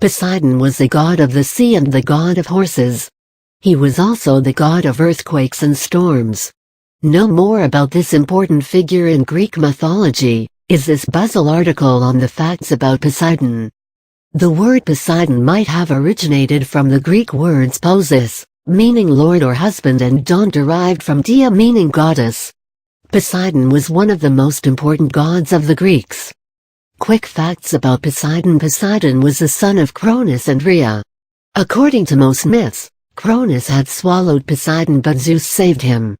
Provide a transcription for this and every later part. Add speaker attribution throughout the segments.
Speaker 1: Poseidon was the god of the sea and the god of horses. He was also the god of earthquakes and storms. Know more about this important figure in Greek mythology is this Buzzle article on the facts about Poseidon. The word Poseidon might have originated from the Greek words Posis, meaning lord or husband, and Don, derived from Dia, meaning goddess. Poseidon was one of the most important gods of the Greeks. Quick facts about Poseidon. Poseidon was the son of Cronus and Rhea. According to most myths, Cronus had swallowed Poseidon, but Zeus saved him.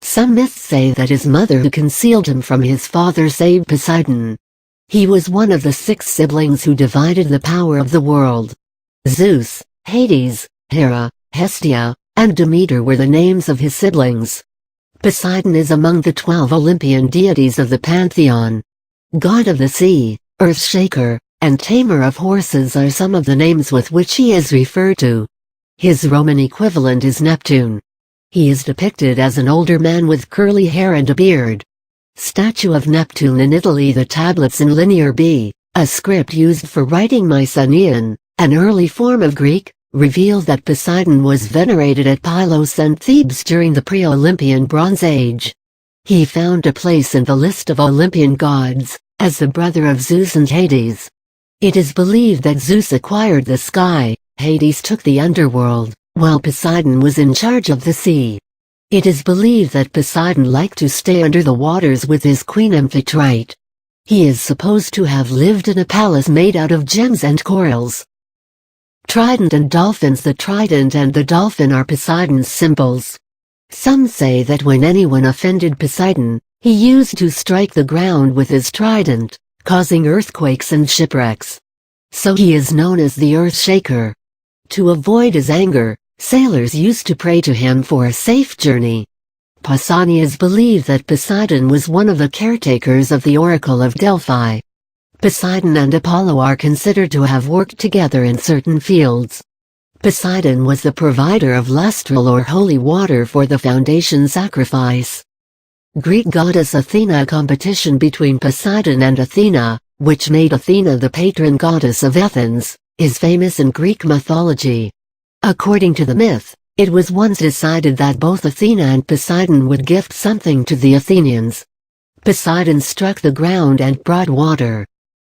Speaker 1: Some myths say that his mother, who concealed him from his father, saved Poseidon. He was one of the 6 siblings who divided the power of the world. Zeus, Hades, Hera, Hestia, and Demeter were the names of his siblings. Poseidon is among the 12 Olympian deities of the pantheon. God of the sea, Earth-shaker, and tamer of horses are some of the names with which he is referred to. His Roman equivalent is Neptune. He is depicted as an older man with curly hair and a beard. Statue of Neptune in Italy. The tablets in Linear B, a script used for writing Mycenaean, an early form of Greek, reveals that Poseidon was venerated at Pylos and Thebes during the pre-Olympian Bronze Age. He found a place in the list of Olympian gods, as the brother of Zeus and Hades. It is believed that Zeus acquired the sky, Hades took the underworld, while Poseidon was in charge of the sea. It is believed that Poseidon liked to stay under the waters with his queen Amphitrite. He is supposed to have lived in a palace made out of gems and corals. Trident and Dolphins. The trident and the dolphin are Poseidon's symbols. Some say that when anyone offended Poseidon, he used to strike the ground with his trident, causing earthquakes and shipwrecks. So he is known as the Earth-shaker. To avoid his anger, sailors used to pray to him for a safe journey. Pausanias believed that Poseidon was one of the caretakers of the Oracle of Delphi. Poseidon and Apollo are considered to have worked together in certain fields. Poseidon was the provider of lustral or holy water for the foundation sacrifice. Greek goddess Athena. A competition between Poseidon and Athena, which made Athena the patron goddess of Athens, is famous in Greek mythology. According to the myth, it was once decided that both Athena and Poseidon would gift something to the Athenians. Poseidon struck the ground and brought water.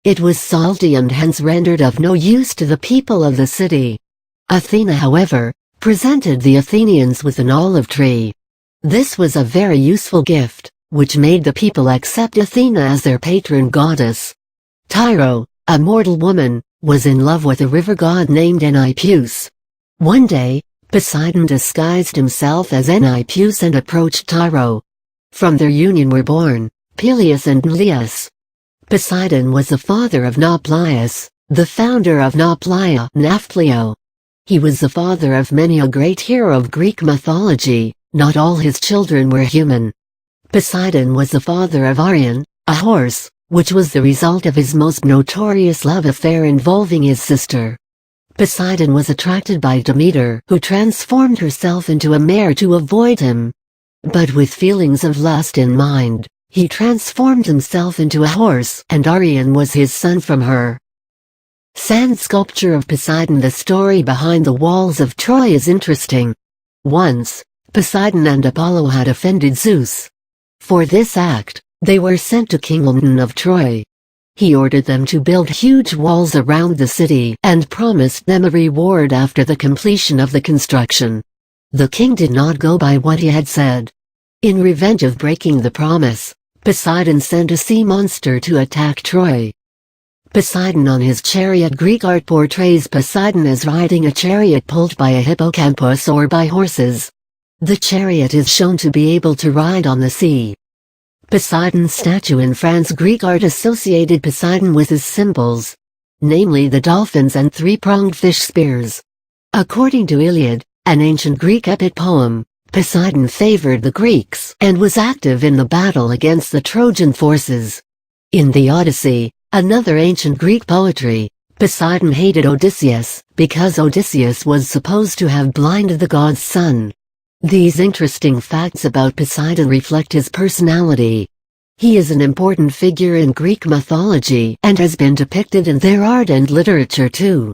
Speaker 1: It was salty and hence rendered of no use to the people of the city. Athena, however, presented the Athenians with an olive tree. This was a very useful gift, which made the people accept Athena as their patron goddess. Tyro, a mortal woman, was in love with a river god named Enipeus. One day, Poseidon disguised himself as Enipeus and approached Tyro. From their union were born Peleus and Neleus. Poseidon was the father of Nauplius, the founder of Nauplia, Naphthlio. He was the father of many a great hero of Greek mythology. Not all his children were human. Poseidon was the father of Arion, a horse, which was the result of his most notorious love affair involving his sister. Poseidon was attracted by Demeter, who transformed herself into a mare to avoid him. But with feelings of lust in mind, he transformed himself into a horse, and Arion was his son from her. Sand sculpture of Poseidon. The story behind the walls of Troy is interesting. Once, Poseidon and Apollo had offended Zeus. For this act, they were sent to King Neptune of Troy. He ordered them to build huge walls around the city and promised them a reward after the completion of the construction. The king did not go by what he had said. In revenge of breaking the promise, Poseidon sent a sea monster to attack Troy. Poseidon on his chariot. Greek art portrays Poseidon as riding a chariot pulled by a hippocampus or by horses. The chariot is shown to be able to ride on the sea. Poseidon's statue in France. Greek art associated Poseidon with his symbols, namely the dolphins and 3-pronged fish spears. According to Iliad, an ancient Greek epic poem, Poseidon favored the Greeks and was active in the battle against the Trojan forces. In the Odyssey, another ancient Greek poetry, Poseidon hated Odysseus because Odysseus was supposed to have blinded the god's son. These interesting facts about Poseidon reflect his personality. He is an important figure in Greek mythology and has been depicted in their art and literature too.